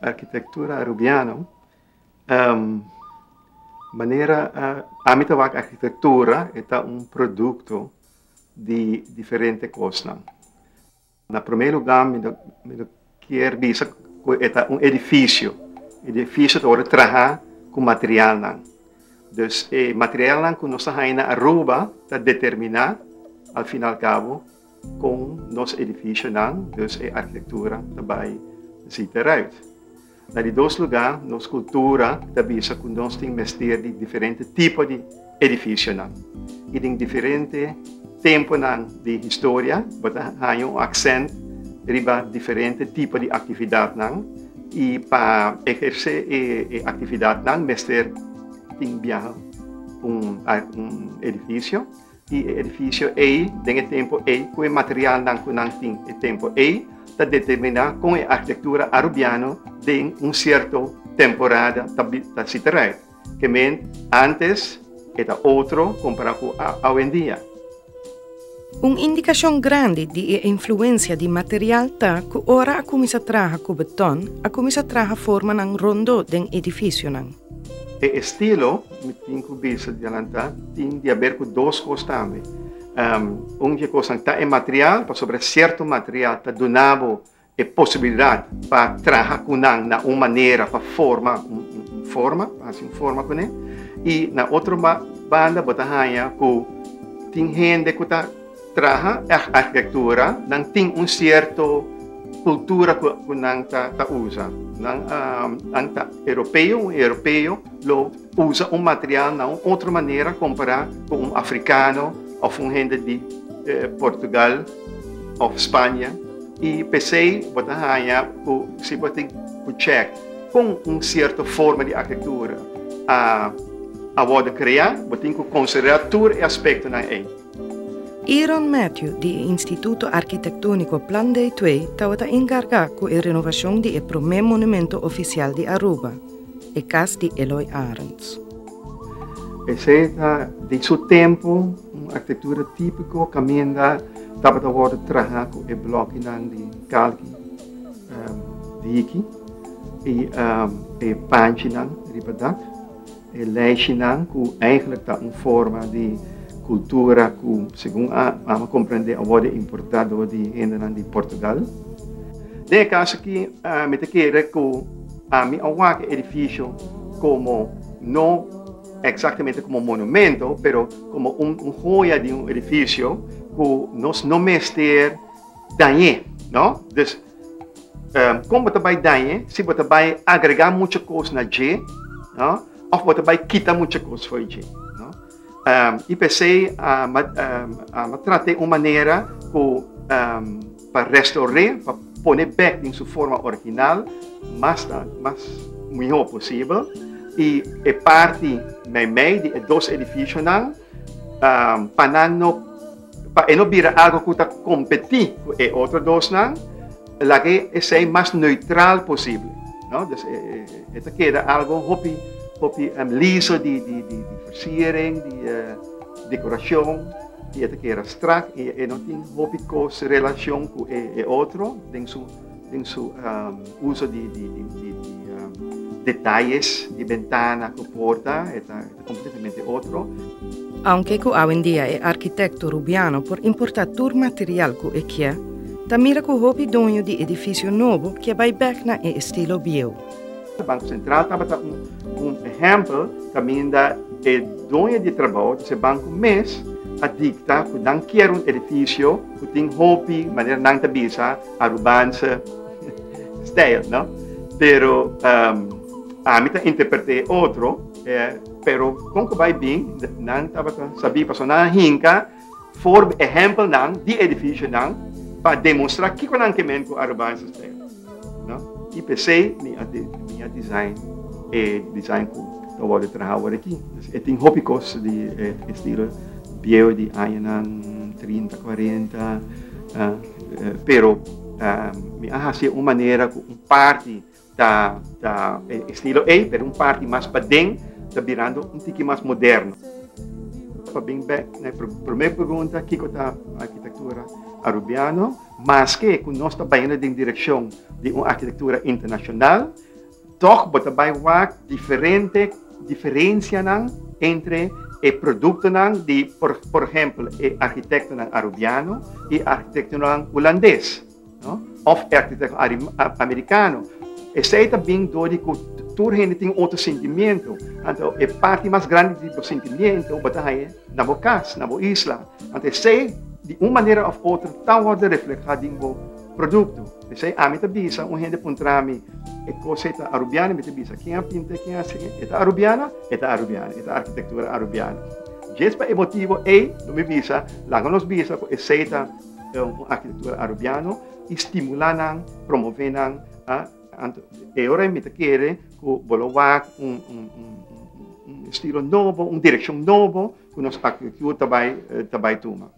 arquitectura arubiana, maneira a mim a arquitetura é um produto de diferentes coisas. Na primeiro lugar, eu quero dizer que é um edifício que trabalha com material. Então, o material que nós temos na Aruba está determinado, ao fim e ao cabo, com nosso edifício. Então, a arquitetura também se terá. Nos dois lugares, nossa cultura também que nós temos de diferentes tipos de edifícios. E em diferentes tempos de história, há um acento riba diferentes tipos de atividade. E para exercer a atividade, mestre tem um edifício. E o edifício é, no tempo é, com o material que não tem o tempo é, está determinado com a arquitetura arubiana de certo temporada da cidade. Que antes era outro comparado com hoje em dia. Uma indicação grande de influência de material está que ora a começa a trabalhar com beton, a começa a trabalhar forma ng rondo do edifício. O estilo, me tenho visto adiantar, tem de haver com duas coisas também. Uma coisa é material, para sobre certo material está donado a possibilidade para trabalhar com na uma maneira, para formar forma com ele. E na outra banda, tem gente que está trabalhando a arquitetura, não tem certo cultura que não usa. Europeu usa material de outra maneira comparado com um africano ou gente de Portugal ou Espanha. E pensei que se você check com certa forma de arquitetura a pode criar, você tem que considerar todo aspecto na ele. Aaron Matthew, do Instituto Arquitectônico Plan Day 2, está encarregado com a renovação do primeiro monumento oficial de Aruba, a casa de Eloy Arends. Esse é de seu tempo, uma arquitetura típica, caminha estava a trabalhar com o bloco de calque, e panche, e leixe, que eigenlijk está uma forma de cultura que, segundo a compreender, é importado de Portugal. De caso que me quero que a mim edifício como não exatamente como monumento, pero como uma joia de edifício que nós não mestre dañe, não? Como você vai dañe, se você vai agregar muita coisa na G, não? Ou você vai quitar muita coisa foi G. E pensei a tratar uma maneira para restaurar, para pôr back em sua forma original, mais melhor possível. E a parte de dois edifícios, para não virar algo que está competir com os outros dois, lá que é mais neutral possível. Isso queda algo liso de versiering, de decoração, e isso queda abstract, e não tem relação com o outro, em seu uso de detalhes, de ventana, de porta, é completamente outro. Aunque hoje em dia é arquiteto rubiano por importar todo material que é aqui, também que o dono de edifício novo que vai back na estilo bio. O Banco Central estava exemplo também da dono de trabalho desse banco mês a dictar que não quer edifício que tem hobby, maneira não te bisa, arubança, style, não? Pero a mim interpretei outro, pero como que vai bem, não estava sabia para sonar hinca, for exemplo não de edifício não, para demonstrar que não quer com arubança style, não? E pensei minha design que eu vou trabalhar aqui. Eu tenho hobbies de estilo bio de anos 30, 40, pero me hace uma maneira que parte da estilo pero parte mais para dentro, está virando pouquinho mais moderno. Para bem na primeira pergunta, que é a arquitetura arubiana, mas que nós estamos indo em direção de uma arquitetura internacional, toch batabay wak diferencia entre o produto de, por exemplo, o arquiteto arubiano e arquiteto holandês, no? Of arquiteto americano. Esse é também do que toda gente tem outro sentimento. Então, a parte mais grande do sentimento é na boa casa, na boa isla. Então, esse, de uma maneira ou outra, está refletido no produto. Esse a mim também, gente pontrami e coisa arubiana, me também, quem é pinta, quem é arubiana, é arquitetura arubiana. Jespa é motivo não me visa, lá nos visa, esse arquitetura arubiana, estimulam, promovem e ora mi quer que bolowak estilo novo, direção novo que nós arquitetura também toma.